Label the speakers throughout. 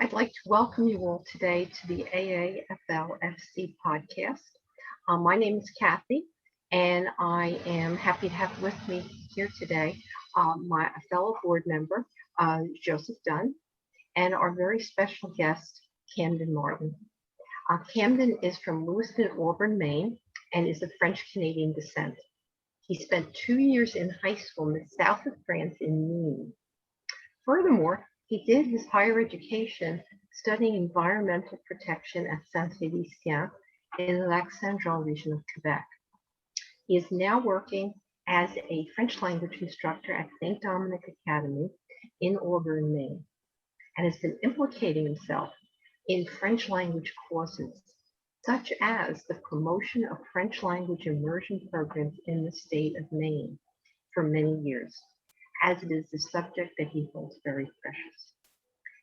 Speaker 1: I'd like to welcome you all today to the AAFLFC podcast. My name is Kathy, and I am happy to have with me here today my fellow board member, Joseph Dunn, and our very special guest, Camden Martin. Camden is from Lewiston, Auburn, Maine, and is of French Canadian descent. He spent 2 years in high school in the south of France in Maine. Furthermore, he did his higher education studying environmental protection at Saint-Félicien in the Lac Saint-Jean region of Quebec. He is now working as a French language instructor at St. Dominic Academy in Auburn, Maine, and has been implicating himself in French language courses, such as the promotion of French language immersion programs in the state of Maine for many years, as it is a subject that he holds very precious.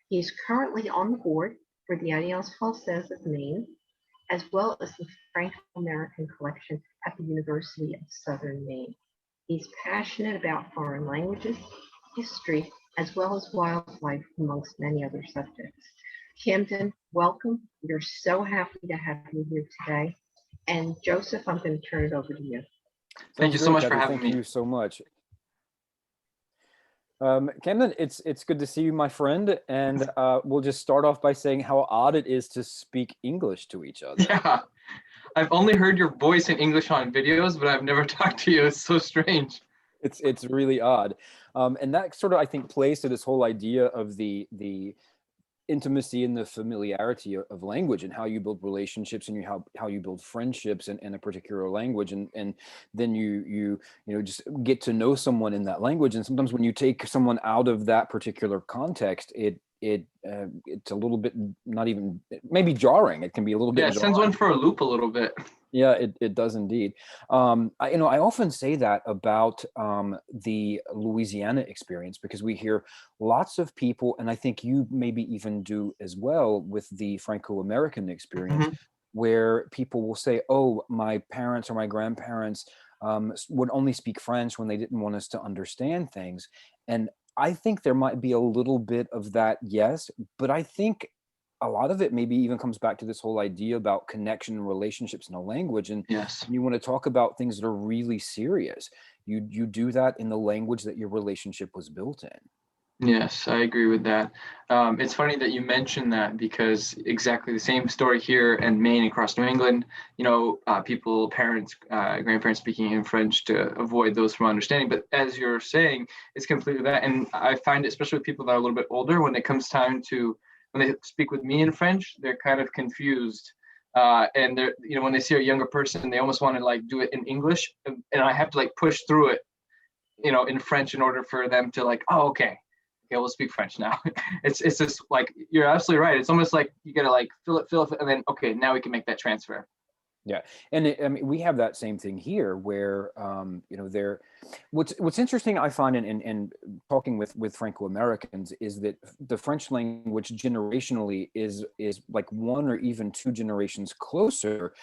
Speaker 1: He is currently on the board for the Alliance Française of Maine, as well as the Franco-American Collection at the University of Southern Maine. He's passionate about foreign languages, history, as well as wildlife, amongst many other subjects. Camden, welcome. We're so happy to have you here today. And Joseph, I'm going to turn it over to you.
Speaker 2: Thank you so much for having me.
Speaker 3: Thank you so much. Camden, it's good to see you, my friend. And we'll just start off by saying how odd it is to speak English to each other.
Speaker 2: Yeah, I've only heard your voice in English on videos, but I've never talked to you. It's so strange.
Speaker 3: It's really odd. And that sort of, I think, plays to this whole idea of the intimacy and the familiarity of language and how you build relationships and how you build friendships in a particular language, and then you just get to know someone in that language. And sometimes when you take someone out of that particular context, it's a little bit, not even, maybe jarring. It can be a little bit.
Speaker 2: Yeah, it sends one for a loop a little bit.
Speaker 3: Yeah, it does indeed. I often say that about the Louisiana experience, because we hear lots of people, and I think you maybe even do as well with the Franco-American experience, where people will say, oh, my parents or my grandparents would only speak French when they didn't want us to understand things. And I think there might be a little bit of that, yes, but I think a lot of it maybe even comes back to this whole idea about connection and relationships in a language. And
Speaker 2: yes,
Speaker 3: you want to talk about things that are really serious. You do that in the language that your relationship was built in.
Speaker 2: Yes, I agree with that. It's funny that you mentioned that, because exactly the same story here in Maine, across New England, people, parents, grandparents speaking in French to avoid those from understanding. But as you're saying, it's completely that. And I find it, especially with people that are a little bit older, when it comes time to, when they speak with me in French, they're kind of confused. And they're, when they see a younger person, they almost want to do it in English. And I have to push through it, in French in order for them to oh, okay, we'll speak French now. It's just you're absolutely right. It's almost like you gotta fill it, and then, okay, now we can make that transfer.
Speaker 3: Yeah, and we have that same thing here, where what's interesting, I find in talking with Franco-Americans, is that the French language generationally is like one or even two generations closer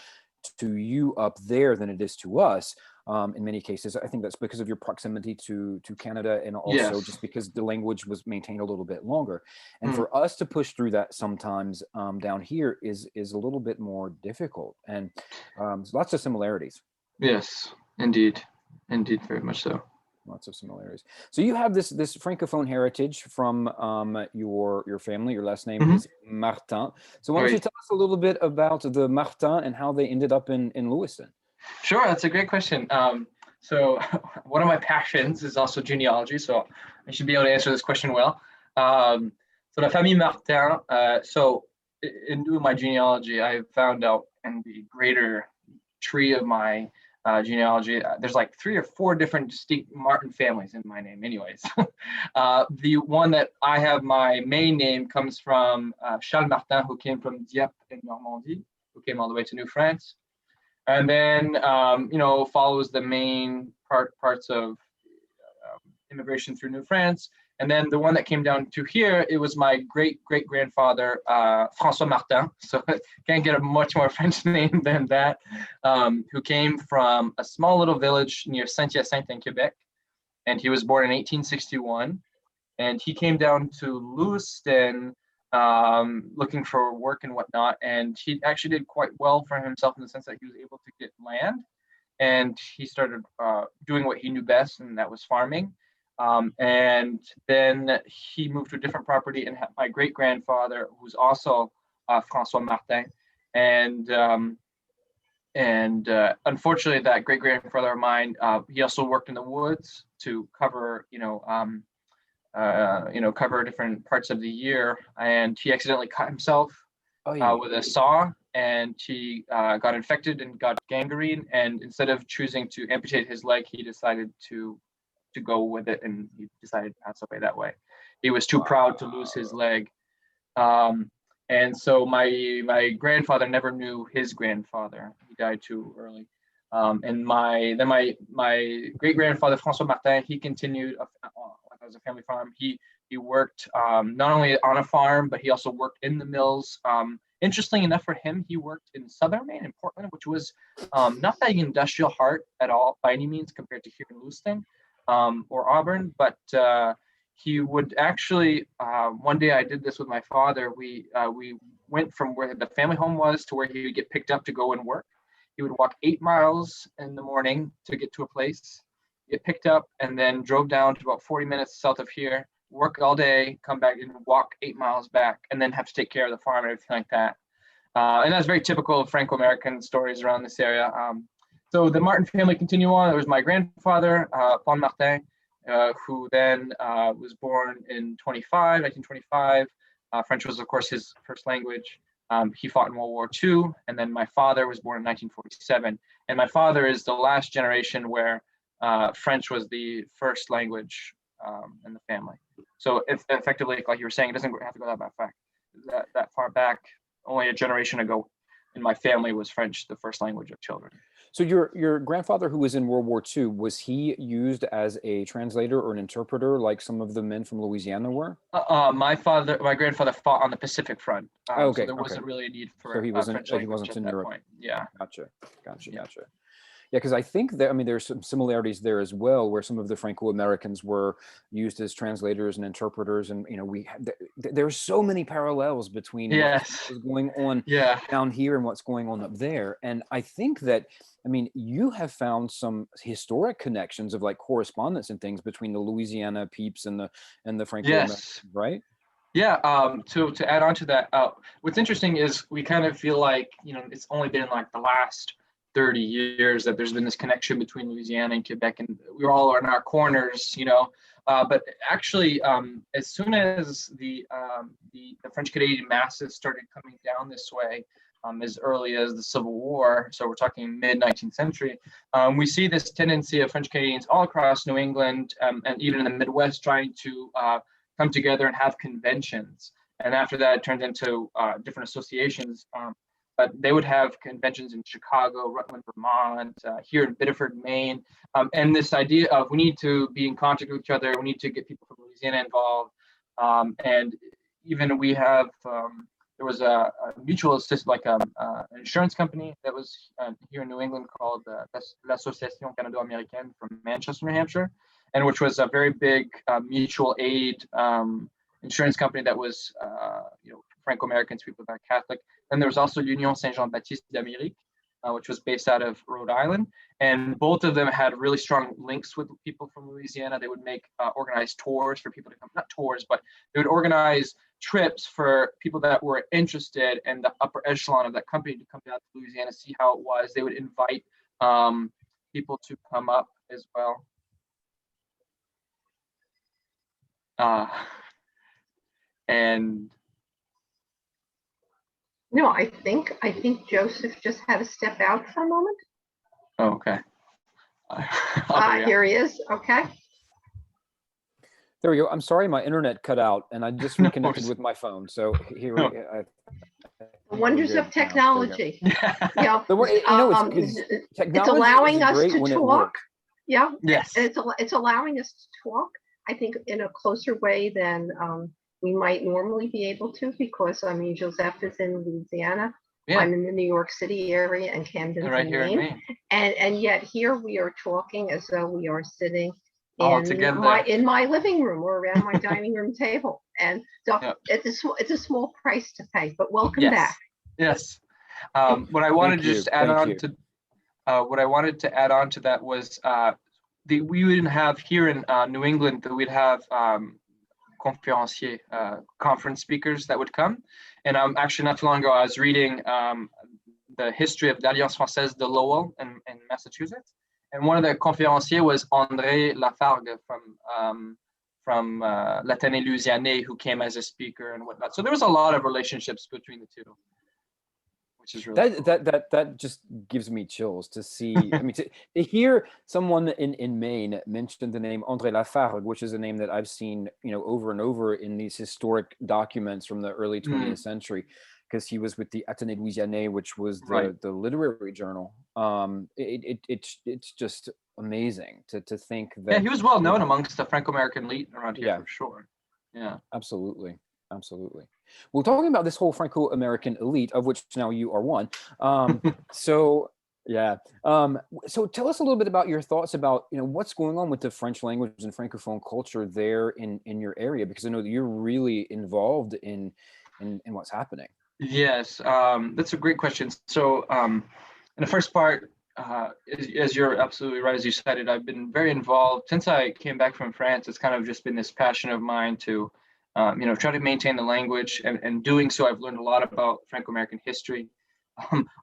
Speaker 3: to you up there than it is to us. In many cases, I think that's because of your proximity to Canada, and also just because the language was maintained a little bit longer. And for us to push through that sometimes down here is a little bit more difficult, and lots of similarities.
Speaker 2: Yes, indeed, very much so.
Speaker 3: Lots of similarities. So you have this Francophone heritage from your family. Your last name is Martin. So why don't you tell us a little bit about the Martin and how they ended up in Lewiston?
Speaker 2: Sure, that's a great question. So one of my passions is also genealogy, so I should be able to answer this question well. So la famille Martin, so in doing my genealogy, I found out in the greater tree of my genealogy, there's 3 or 4 different distinct Martin families in my name anyways. The one that I have, my main name, comes from Charles Martin, who came from Dieppe in Normandy, who came all the way to New France. And then, follows the main parts of immigration through New France. And then the one that came down to here, it was my great-great-grandfather, François Martin. So can't get a much more French name than that, who came from a small little village near Saint-Hyacinthe in Quebec. And he was born in 1861. And he came down to Lewiston looking for work and whatnot. And he actually did quite well for himself in the sense that he was able to get land, and he started doing what he knew best, and that was farming. And then he moved to a different property and had my great grandfather, who's also Francois Martin, and unfortunately, that great grandfather of mine, he also worked in the woods to cover, cover different parts of the year, and he accidentally cut himself with a saw, and he got infected and got gangrene. And instead of choosing to amputate his leg, he decided to go with it, and he decided to pass away that way. He was too proud to lose his leg. And so my grandfather never knew his grandfather. He died too early. And my great grandfather Francois Martin, he continued as a family farm. He worked not only on a farm, but he also worked in the mills. Interesting enough for him, he worked in southern Maine, in Portland, which was not that industrial heart at all by any means compared to here in Lewiston or Auburn, but he would actually, one day I did this with my father. We went from where the family home was to where he would get picked up to go and work. He would walk 8 miles in the morning to get to a place, get picked up, and then drove down to about 40 minutes south of here, work all day, come back and walk 8 miles back, and then have to take care of the farm and everything like that. And that's very typical of Franco-American stories around this area. So the Martin family continue on. There was my grandfather, Paul Martin, who then was born in 1925. French was, of course, his first language. He fought in World War II, and then my father was born in 1947. And my father is the last generation where French was the first language in the family. So if effectively, like you were saying, it doesn't have to go that far back. Only a generation ago in my family was French the first language of children.
Speaker 3: So your grandfather, who was in World War II, was he used as a translator or an interpreter like some of the men from Louisiana were?
Speaker 2: My grandfather fought on the Pacific Front.
Speaker 3: Okay,
Speaker 2: so there wasn't really a need for
Speaker 3: so he wasn't
Speaker 2: French
Speaker 3: in
Speaker 2: at that
Speaker 3: Europe.
Speaker 2: point. Yeah.
Speaker 3: Gotcha. Yeah, because I think that, I mean, there's some similarities there as well, where some of the Franco-Americans were used as translators and interpreters, and there's so many parallels between what's going on down here and what's going on up there. And I think that, I mean, you have found some historic connections of like correspondence and things between the Louisiana peeps and the Franco-Americans, right?
Speaker 2: Yeah. To add on to that, what's interesting is we kind of feel like, it's only been like the last 30 years that there's been this connection between Louisiana and Quebec, and we're all in our corners, but actually, as soon as the French Canadian masses started coming down this way, as early as the Civil War, so we're talking mid-19th century, we see this tendency of French Canadians all across New England and even in the Midwest trying to come together and have conventions. And after that, it turned into different associations. But they would have conventions in Chicago, Rutland, Vermont, here in Biddeford, Maine. And this idea of we need to be in contact with each other, we need to get people from Louisiana involved. And even we have, there was a mutual assist, like an insurance company that was here in New England called l'Association Canado-Américaine from Manchester, New Hampshire, and which was a very big mutual aid insurance company that was, Franco-Americans, people that are Catholic. Then there was also L'Union Saint-Jean-Baptiste d'Amérique, which was based out of Rhode Island. And both of them had really strong links with people from Louisiana. They would make organized tours for people to come, not tours, but they would organize trips for people that were interested in the upper echelon of that company to come down to Louisiana, see how it was. They would invite people to come up as well. And
Speaker 1: no, I think Joseph just had to step out for a moment.
Speaker 2: Oh, okay.
Speaker 1: Here he is. Okay.
Speaker 3: There we go. I'm sorry, my internet cut out, and I just reconnected with my phone. So here we go.
Speaker 1: The wonders of technology.
Speaker 3: It's
Speaker 1: allowing us to talk. Yeah.
Speaker 2: Yes.
Speaker 1: It's allowing us to talk, I think, in a closer way than we might normally be able to, because Joseph is in Louisiana. Yeah. I'm in the New York City area, and Camden,
Speaker 2: right here in Maine.
Speaker 1: And yet here we are talking as though we are sitting
Speaker 2: all together.
Speaker 1: in my living room or around my dining room table. And so
Speaker 2: Yeah.
Speaker 1: it's a small price to pay, but welcome
Speaker 2: Yes.
Speaker 1: back.
Speaker 2: Yes. What I wanted to just add on
Speaker 3: you.
Speaker 2: to what I wanted to add on to that was we would have here in New England that we'd have conférenciers, conference speakers that would come. And actually not too long ago, I was reading the history of l'Alliance Française de Lowell in Massachusetts. And one of the conférenciers was André Lafargue from l'Athénée Louisianais, who came as a speaker and whatnot. So there was a lot of relationships between the two, which is really cool.
Speaker 3: That just gives me chills to see. I mean, to hear someone in Maine mention the name André Lafargue, which is a name that I've seen, over and over in these historic documents from the early 20th century, because he was with the Athénée Louisianais, which was the literary journal. It's just amazing to think that.
Speaker 2: Yeah, he was well known amongst the Franco-American elite around here, for sure. Yeah,
Speaker 3: absolutely. Well, talking about this whole Franco-American elite, of which now you are one. So tell us a little bit about your thoughts about, what's going on with the French language and Francophone culture there in your area, because I know that you're really involved in what's happening.
Speaker 2: Yes, that's a great question. So in the first part, as you're absolutely right, as you cited, I've been very involved since I came back from France. It's kind of just been this passion of mine to try to maintain the language, and doing so, I've learned a lot about Franco-American history.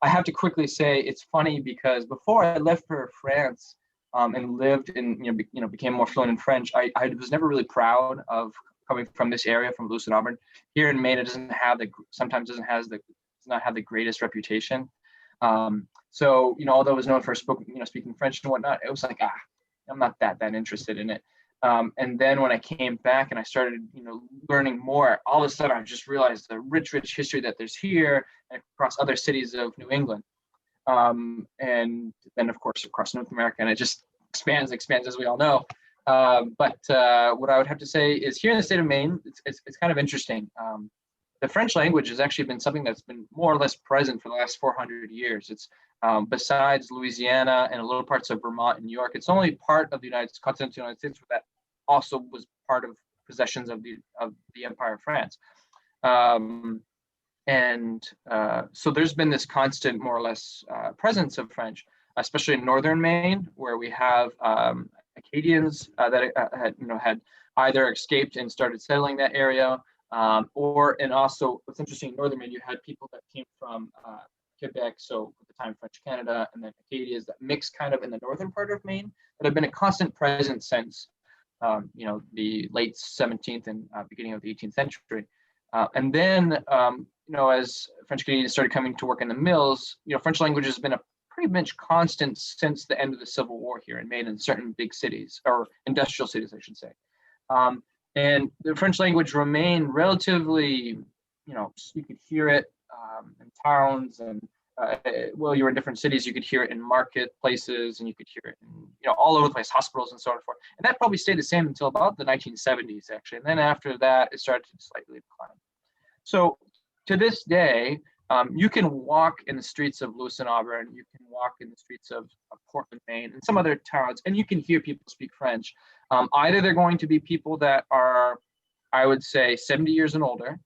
Speaker 2: I have to quickly say it's funny because before I left for France and lived in, became more fluent in French, I was never really proud of coming from this area, from Louisiana, Auburn. Here in Maine, it does not have the greatest reputation. So, although it was known for speaking French and whatnot, it was like, I'm not that interested in it. And then when I came back and I started, learning more, all of a sudden I just realized the rich history that there's here and across other cities of New England. And then of course across North America, and it just expands as we all know. But what I would have to say is here in the state of Maine, it's kind of interesting. The French language has actually been something that's been more or less present for the last 400 years. It's besides Louisiana and a little parts of Vermont and New York, it's only part of the continental United States that also was part of possessions of the Empire of France. So there's been this constant, more or less, presence of French, especially in northern Maine, where we have Acadians that had either escaped and started settling that area, and also what's interesting, in northern Maine, you had people that came from Quebec, so at the time French Canada, and then Acadians that mixed kind of in the northern part of Maine, that have been a constant presence since the late 17th and beginning of the 18th century. And then, as French Canadians started coming to work in the mills, French language has been a pretty much constant since the end of the Civil War here in Maine, in certain big cities, or industrial cities, I should say. And the French language remained relatively, you could hear it in towns, and you were in different cities, you could hear it in marketplaces, and you could hear it in, all over the place, hospitals and so on and forth. And that probably stayed the same until about the 1970s, actually. And then after that, it started to slightly decline. So to this day, you can walk in the streets of Louisiana, Auburn, you can walk in the streets of Portland, Maine, and some other towns, and you can hear people speak French. Either they're going to be people that are, I would say, 70 years and older,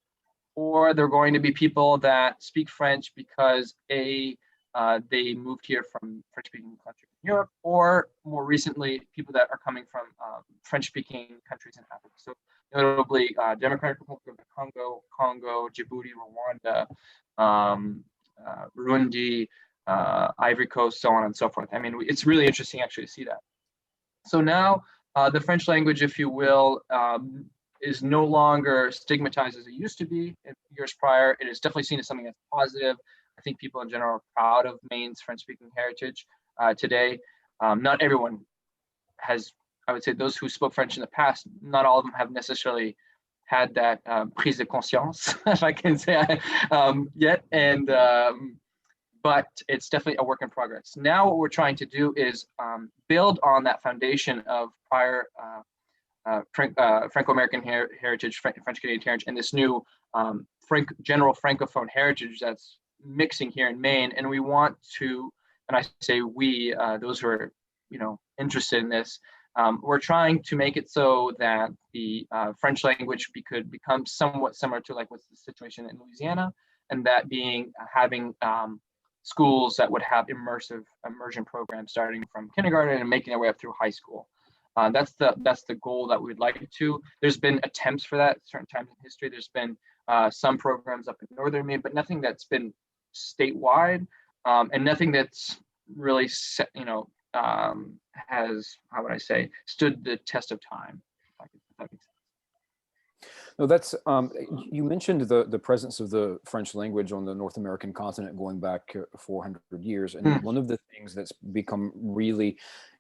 Speaker 2: or they're going to be people that speak French because they moved here from French-speaking countries in Europe, or more recently, people that are coming from French-speaking countries in Africa. So notably, Democratic Republic of the Congo, Djibouti, Rwanda, Burundi, Ivory Coast, so on and so forth. I mean, it's really interesting actually to see that. So now the French language, if you will, is no longer stigmatized as it used to be in years prior. It is definitely seen as something that's positive. I think people in general are proud of Maine's French-speaking heritage today. Not everyone has, I would say, those who spoke French in the past, not all of them have necessarily had that prise de conscience, if I can say, yet. And but it's definitely a work in progress. Now what we're trying to do is build on that foundation of prior Franco-American heritage, French-Canadian heritage, and this new general Francophone heritage that's mixing here in Maine. And we want to, and I say we, those who are interested in this, We're trying to make it so that the French language could become somewhat similar to like what's the situation in Louisiana, and that being having schools that would have immersion programs starting from kindergarten and making their way up through high school. That's the goal that we'd like to. There's been attempts for that at certain times in history. There's been some programs up in northern Maine, but nothing that's been statewide, and nothing that's really set, has, how would I say, stood the test of time. If that makes sense.
Speaker 3: No, that's you mentioned the presence of the French language on the North American continent going back 400 years, and one of the things that's become really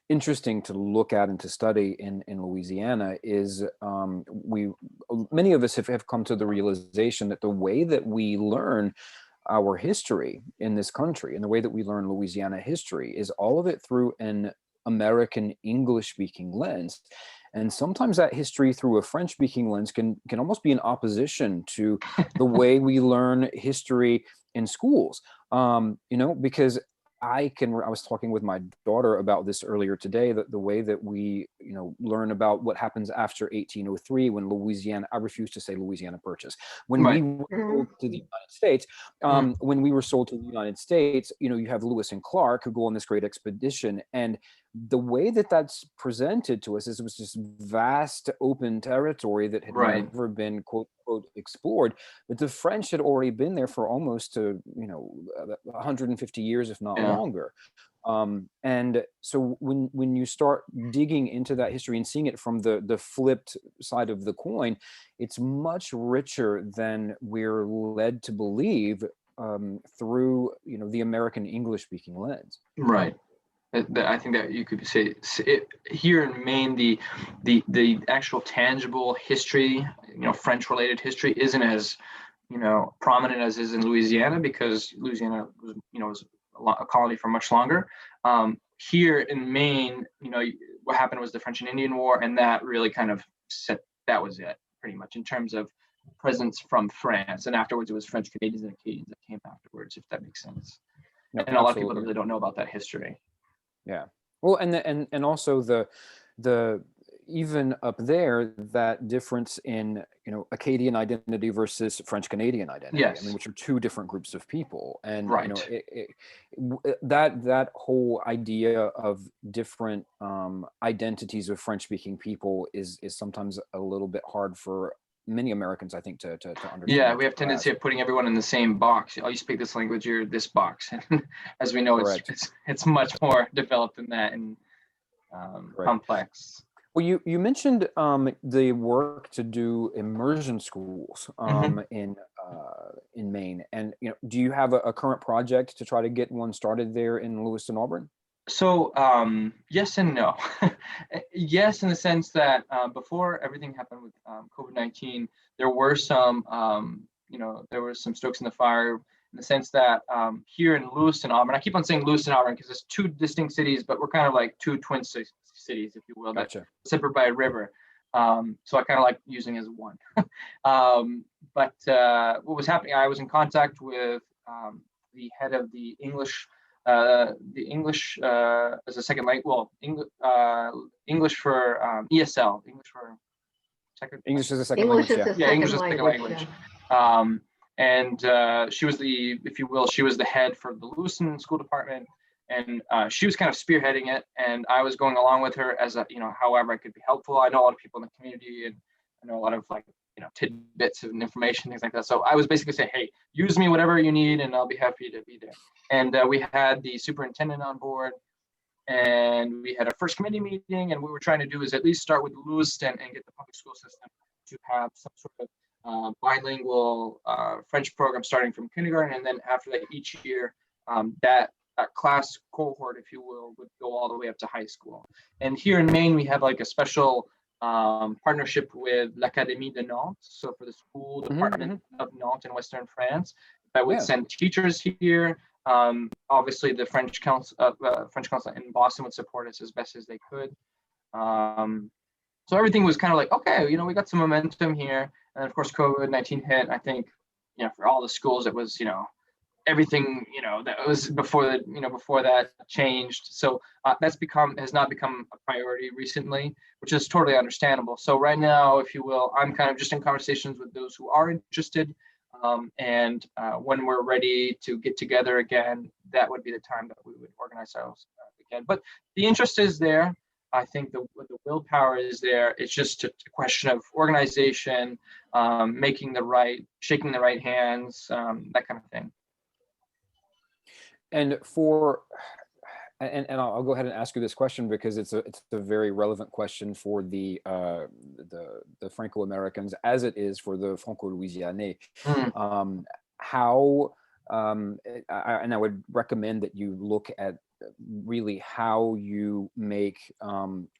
Speaker 3: interesting to look at and to study in Louisiana is many of us have come to the realization that the way that we learn our history in this country and the way that we learn Louisiana history is all of it through an American English speaking lens. And sometimes that history through a French speaking lens can almost be in opposition to the way we learn history in schools, because I was talking with my daughter about this earlier today, that the way that we, learn about what happens after 1803 when Louisiana, I refuse to say Louisiana Purchase, when we were sold to the United States, when we were sold to the United States, you have Lewis and Clark who go on this great expedition. And the way that that's presented to us is it was just vast open territory that had never been quote unquote explored, but the French had already been there for almost 150 years, if not longer. And so when you start digging into that history and seeing it from the flipped side of the coin, it's much richer than we're led to believe through the American English speaking lens.
Speaker 2: Right. I think that you could say here in Maine, the actual tangible history, French related history isn't as, prominent as is in Louisiana, because Louisiana was a colony for much longer. Here in Maine, what happened was the French and Indian War, and that really kind of that was it pretty much in terms of presence from France. And afterwards it was French Canadians and Acadians that came afterwards, if that makes sense. No, and a lot of people really don't know about that history.
Speaker 3: Yeah. Well, and also the even up there, that difference in Acadian identity versus French Canadian identity.
Speaker 2: Yes.
Speaker 3: I mean, which are two different groups of people, and
Speaker 2: right.
Speaker 3: That whole idea of different identities of French speaking people is sometimes a little bit hard for many Americans, I think, to understand.
Speaker 2: Yeah, we have tendency of putting everyone in the same box. Oh, you speak this language, you're this box. And as we know, it's much more developed than that and complex.
Speaker 3: Well, you mentioned the work to do immersion schools in Maine, and do you have a current project to try to get one started there in Lewiston, Auburn?
Speaker 2: So yes and no. Yes, in the sense that before everything happened with COVID-19, there were some, there were some strokes in the fire in the sense that here in Lewiston, Auburn, I keep on saying Lewiston, Auburn because it's two distinct cities, but we're kind of like two twin cities, if you will,
Speaker 3: Gotcha.
Speaker 2: That separated by a river. So I kind of like using it as one. But what was happening, I was in contact with the head of the English as a second language, well, English for ESL, English for second.
Speaker 3: English as a second language.
Speaker 2: Yeah, English as a second language. Yeah. And she was if you will, she was the head for the Lewiston School Department, and she was kind of spearheading it, and I was going along with her as however I could be helpful. I know a lot of people in the community, and I know a lot of tidbits of information, things like that. So I was basically saying, hey, use me whatever you need, and I'll be happy to be there. And we had the superintendent on board, and we had our first committee meeting, and what we were trying to do is at least start with Lewiston and get the public school system to have some sort of bilingual French program starting from kindergarten, and then after that, each year, that class cohort, if you will, would go all the way up to high school. And here in Maine, we have like a special partnership with l'Académie de Nantes, so for the school department of Nantes in Western France, that would send teachers here. Obviously, the French Council in Boston would support us as best as they could. So everything was kind of like, okay, we got some momentum here. And of course, COVID-19 hit. I think, for all the schools, it was, everything, that was before that changed. So has not become a priority recently, which is totally understandable. So right now, if you will, I'm kind of just in conversations with those who are interested. And when we're ready to get together again, that would be the time that we would organize ourselves again. But the interest is there. I think the willpower is there. It's just a question of organization, shaking the right hands, that kind of thing.
Speaker 3: And I'll go ahead and ask you this question because it's a very relevant question for the Franco-Americans as it is for the Franco-Louisianais. And I would recommend that you look at really how you make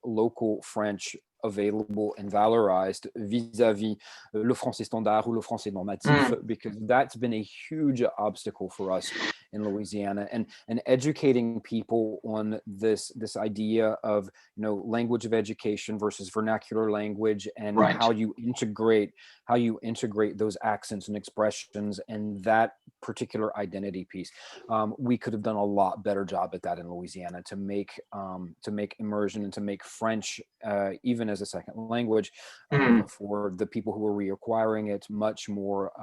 Speaker 3: local French available and valorized vis-a-vis le français standard ou le français normatif, because that's been a huge obstacle for us in Louisiana, and educating people on this idea of language of education versus vernacular language, and
Speaker 2: right.
Speaker 3: how you integrate those accents and expressions and that particular identity piece. We could have done a lot better job at that in Louisiana to make immersion and to make French even as a second language for the people who are reacquiring it much more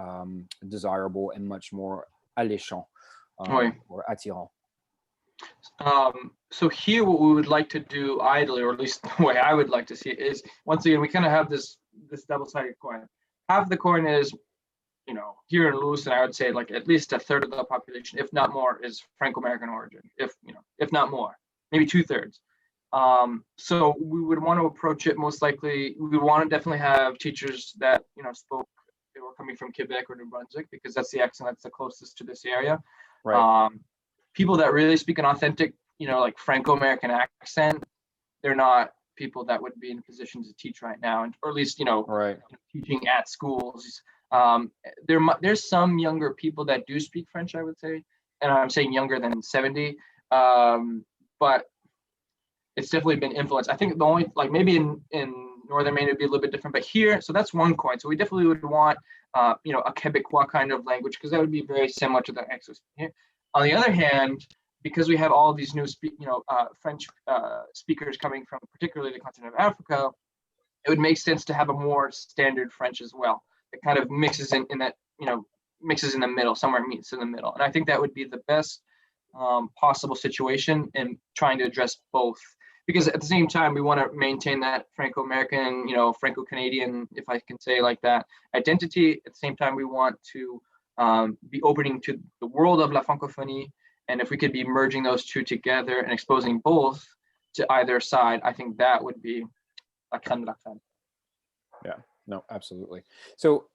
Speaker 3: desirable and much more alléchant. Or attirant.
Speaker 2: So here, what we would like to do, ideally, or at least the way I would like to see it, is once again we kind of have this double-sided coin. Half the coin is, here in Lewiston, I would say like at least a third of the population, if not more, is Franco-American origin. If not more, maybe 2/3. So we would want to approach it most likely. We would want to definitely have teachers that they were coming from Quebec or New Brunswick, because that's the accent that's the closest to this area. Right. People that really speak an authentic, like Franco-American accent, they're not people that would be in a position to teach right now, or at least,
Speaker 3: right.
Speaker 2: Teaching at schools. There's some younger people that do speak French, I would say, and I'm saying younger than 70, but it's definitely been influenced. I think the only, like maybe in Northern Maine, it'd be a little bit different, but here, so that's one coin. So we definitely would want, a Quebecois kind of language, because that would be very similar to the accent here. On the other hand, because we have all of these new, French speakers coming from particularly the continent of Africa, it would make sense to have a more standard French as well. It kind of mixes in that, mixes in the middle, somewhere meets in the middle. And I think that would be the best possible situation in trying to address both. Because at the same time, we want to maintain that Franco-American, Franco-Canadian, if I can say like that, identity. At the same time, we want to be opening to the world of La Francophonie. And if we could be merging those two together and exposing both to either side, I think that would be a crème de la crème.
Speaker 3: Yeah, no, absolutely. So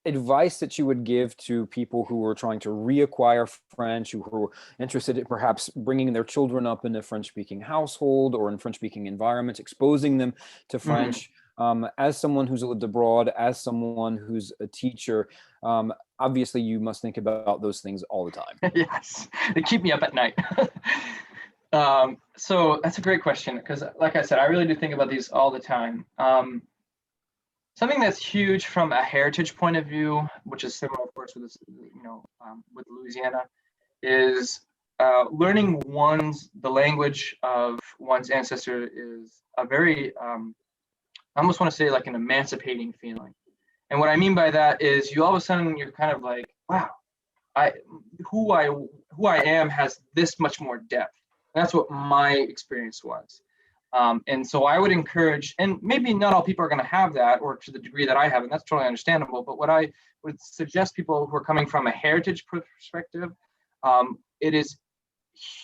Speaker 3: advice that you would give to people who are trying to reacquire French, who are interested in perhaps bringing their children up in a French-speaking household or in French-speaking environments, exposing them to French, as someone who's lived abroad, as someone who's a teacher, obviously you must think about those things all the time.
Speaker 2: Yes, they keep me up at night. So that's a great question, because like I said, I really do think about these all the time. Something that's huge from a heritage point of view, which is similar, of course, with this, with Louisiana, is learning the language of one's ancestor is a very, I almost want to say like an emancipating feeling. And what I mean by that is you all of a sudden you're kind of like, wow, who I am has this much more depth. And that's what my experience was. And so I would encourage, and maybe not all people are going to have that, or to the degree that I have, and that's totally understandable, but what I would suggest people who are coming from a heritage perspective, it is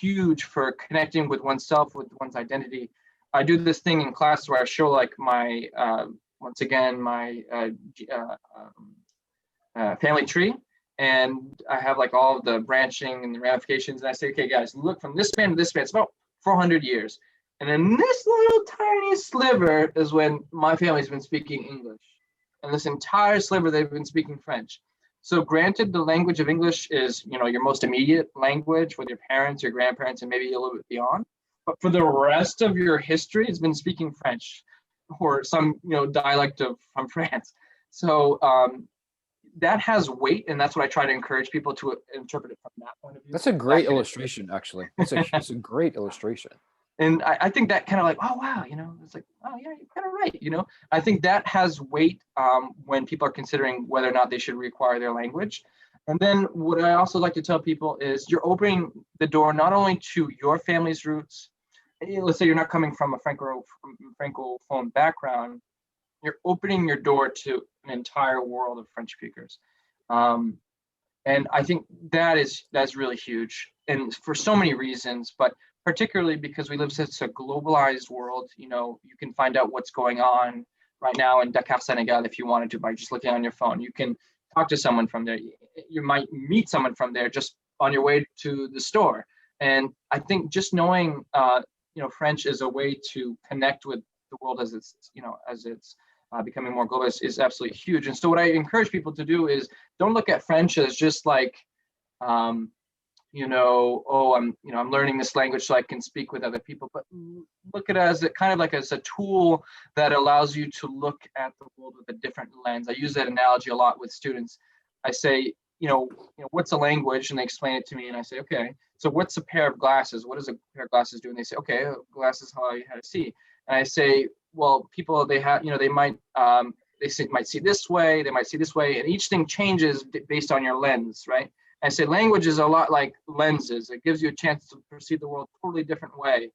Speaker 2: huge for connecting with oneself, with one's identity. I do this thing in class where I show like my, once again, my family tree, and I have like all of the branching and the ramifications, and I say, okay guys, look from this span to this span, it's about 400 years. And then this little tiny sliver is when my family's been speaking English. And this entire sliver, they've been speaking French. So granted, the language of English is, your most immediate language with your parents, your grandparents, and maybe a little bit beyond. But for the rest of your history, it's been speaking French or some, dialect from France. So that has weight, and that's what I try to encourage people to interpret it from that point of view.
Speaker 3: That's a great illustration, actually. It's a great illustration.
Speaker 2: And I think that kind of like, oh, wow, it's like, oh, yeah, you're kind of right, I think that has weight when people are considering whether or not they should reacquire their language. And then what I also like to tell people is you're opening the door not only to your family's roots. Let's say you're not coming from a Francophone background, you're opening your door to an entire world of French speakers. And I think that's really huge, and for so many reasons, but particularly because we live in such a globalized world. You can find out what's going on right now in Dakar, Senegal, if you wanted to, by just looking on your phone. You can talk to someone from there. You might meet someone from there just on your way to the store. And I think just knowing, French is a way to connect with the world as it's becoming more global is absolutely huge. And so what I encourage people to do is don't look at French as just like, I'm learning this language so I can speak with other people, but look at it as a tool that allows you to look at the world with a different lens. I use that analogy a lot with students. I say, what's a language? And they explain it to me, and I say, okay, so what's a pair of glasses? What does a pair of glasses do? And they say, okay, glasses, how you had to see. And I say, well, people, they have, they might, might see this way, they might see this way, and each thing changes based on your lens, right? I say language is a lot like lenses. It gives you a chance to perceive the world a totally different way.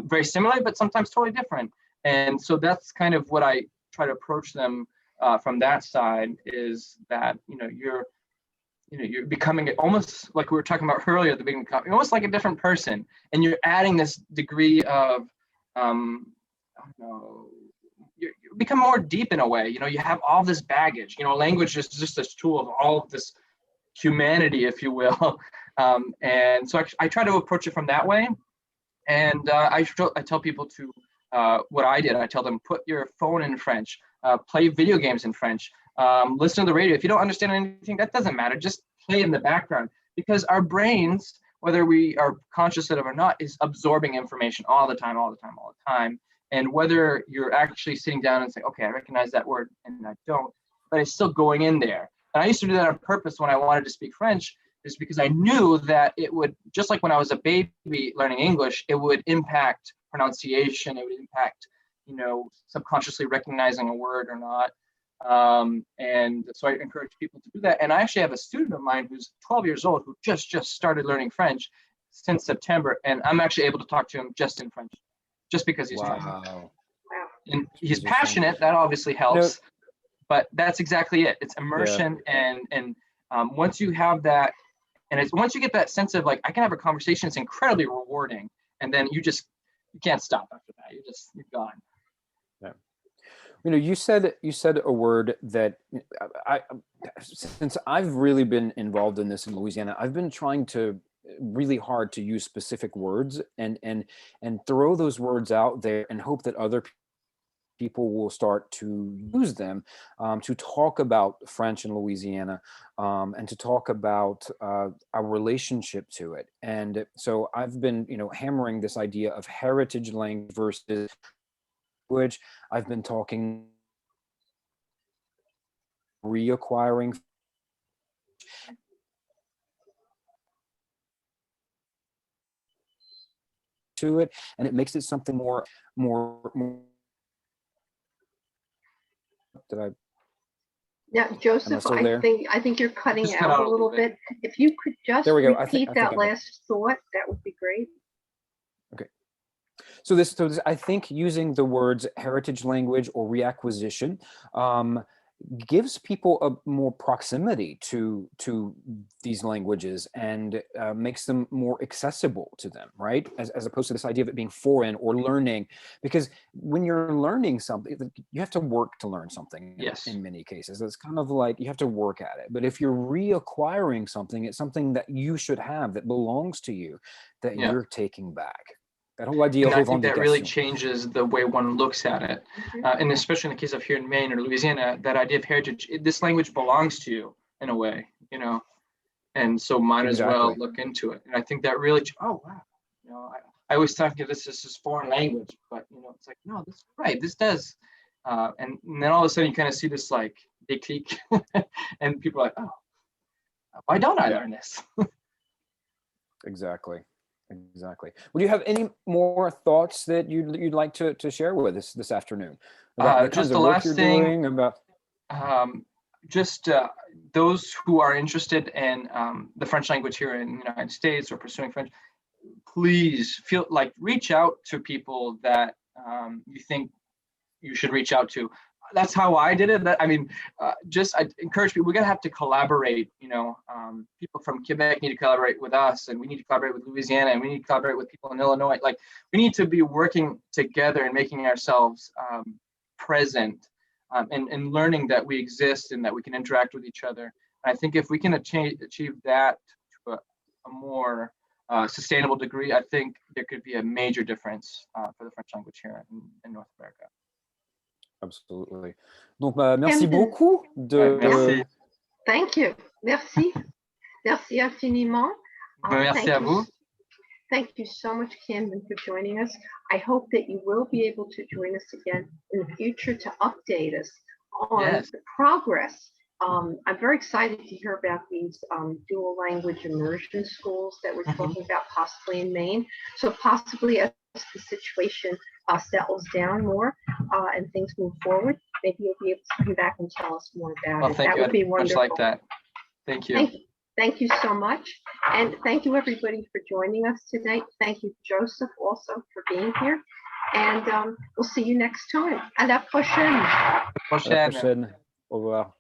Speaker 2: Very similar, but sometimes totally different. And so that's kind of what I try to approach them from that side, is that, you're becoming almost like we were talking about earlier at the beginning, almost like a different person. And you're adding this degree of, you become more deep in a way. You have all this baggage. Language is just this tool of all of this humanity, if you will. And so I try to approach it from that way. And I tell people to, what I did, I tell them, put your phone in French, play video games in French, listen to the radio. If you don't understand anything, that doesn't matter. Just play in the background, because our brains, whether we are conscious of it or not, is absorbing information all the time. And whether you're actually sitting down and saying, okay, I recognize that word and I don't, but it's still going in there. And I used to do that on purpose when I wanted to speak French, is because I knew that it would, just like when I was a baby learning English, it would impact pronunciation, it would impact, subconsciously recognizing a word or not. And so I encourage people to do that. And I actually have a student of mine who's 12 years old who just started learning French since September. And I'm actually able to talk to him just in French, just because he's trying.
Speaker 1: Wow.
Speaker 2: And he's passionate, that obviously helps. But that's exactly it. It's immersion, and once you have that, and once you get that sense of like, I can have a conversation, it's incredibly rewarding, and then you can't stop after that. You're gone.
Speaker 3: Yeah. You said a word that since I've really been involved in this in Louisiana, I've been trying to really hard to use specific words and throw those words out there and hope that other people will start to use them to talk about French in Louisiana and to talk about our relationship to it. And so I've been, hammering this idea of heritage language versus language. I've been talking reacquiring to it, and it makes it something more Did I?
Speaker 1: Yeah, Joseph, I think you're cutting
Speaker 2: Just cut
Speaker 1: out a little bit. If you could just
Speaker 3: There we go.
Speaker 1: repeat that last thought, that would be great.
Speaker 3: Okay. So this, I think using the words heritage language or reacquisition gives people a more proximity to these languages and makes them more accessible to them, right? As opposed to this idea of it being foreign or learning, because when you're learning something, you have to work to learn something.
Speaker 2: Yes.
Speaker 3: In many cases, it's kind of like you have to work at it. But if you're reacquiring something, it's something that you should have, that belongs to you, that you're taking back. That whole idea
Speaker 2: and I think that really changes the way one looks at it. And especially in the case of here in Maine or Louisiana, that idea of heritage, this language belongs to you in a way, and so might as well look into it. And I think that really, oh, wow. I always thought this is foreign language, but, it's like, no, this does. And then all of a sudden you kind of see this like déclic, and people are like, oh, why don't I learn this?
Speaker 3: Exactly. Would you have any more thoughts that you'd like to share with us this afternoon about the kinds
Speaker 2: Just
Speaker 3: of
Speaker 2: the
Speaker 3: work
Speaker 2: last
Speaker 3: you're
Speaker 2: thing,
Speaker 3: doing? About
Speaker 2: just those who are interested in the French language here in the United States or pursuing French, please reach out to people that you think you should reach out to. That's how I did it. I encourage people. We're gonna have to collaborate. People from Quebec need to collaborate with us, and we need to collaborate with Louisiana, and we need to collaborate with people in Illinois. Like, we need to be working together and making ourselves present, and learning that we exist and that we can interact with each other. And I think if we can achieve that to a more sustainable degree, I think there could be a major difference for the French language here in North America.
Speaker 3: Absolutely. Donc, merci
Speaker 1: Camden.
Speaker 3: beaucoup
Speaker 2: Merci.
Speaker 1: Thank you. Merci. Merci infiniment.
Speaker 2: Merci à vous.
Speaker 1: Thank you so much, Camden, for joining us. I hope that you will be able to join us again in the future to update us on the progress. I'm very excited to hear about these dual language immersion schools that we're talking about possibly in Maine. So possibly as the situation settles down more and things move forward, maybe you'll be able to come back and tell us more about it.
Speaker 2: Thank
Speaker 1: That
Speaker 2: you.
Speaker 1: would be wonderful.
Speaker 2: Much like that. Thank you.
Speaker 1: Thank you so much. And thank you everybody for joining us today. Thank you, Joseph, also for being here. And we'll see you next time. À la prochaine.
Speaker 3: À la prochaine. Au revoir.